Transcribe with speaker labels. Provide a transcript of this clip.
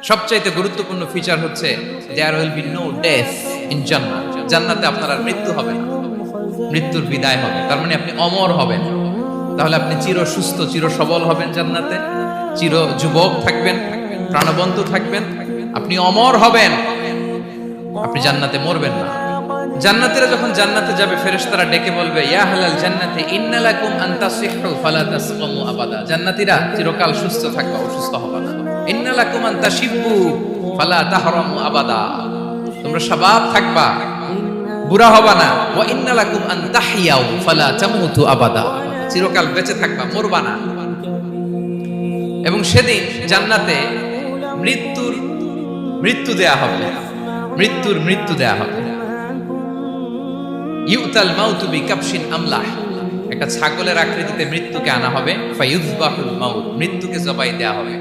Speaker 1: সবচাইতে গুরুত্বপূর্ণ ফিচার হচ্ছে there will be no death in জান্নাত। জান্নাতে আপনার আর মৃত্যু হবে না, মৃত্যুর বিদায় হবে। তার মানে আপনি অমর হবেন। তাহলে আপনি চির সুস্থ, চির সবল হবেন জান্নাতে, চির যুবক থাকবেন, প্রাণবন্ত থাকবেন, আপনি অমর হবেন, আপনি জান্নাতে মরবেন না। জান্নাতীরা যখন জান্নাতে যাবে ফেরেশতারা ডেকে বলবে, ইয়া আহলাল জান্নাতি ইন্না লাকুম আন তাসিহু ফালা তাসকামু আবাদা। জান্নাতীরা চিরকাল সুস্থ থাকবা, অসুস্থ হবে না। ইন্না লাকুম আন তাশিব্বু ফালা তাহরামু আবাদা। তোমরা শাবাব থাকবা, বুড়া হবা না। ওয়া ইন্না লাকুম আন তাহইয়াউ ফালা তামুতু আবাদা। চিরকাল বেঁচে থাকবা, মরবা না। এবং সেদিন জান্নাতে মৃত্যু দেয়া হবে, মৃত্যু দেয়া হবে। ইউতাল মাউতু বিকাবশিন আমলাহ। একটা ছাগলের আকৃতিতে মৃত্যুকে আনা হবে। ফায়ুযবাহুল মাউত, মৃত্যুকে জবাই দেয়া হবে।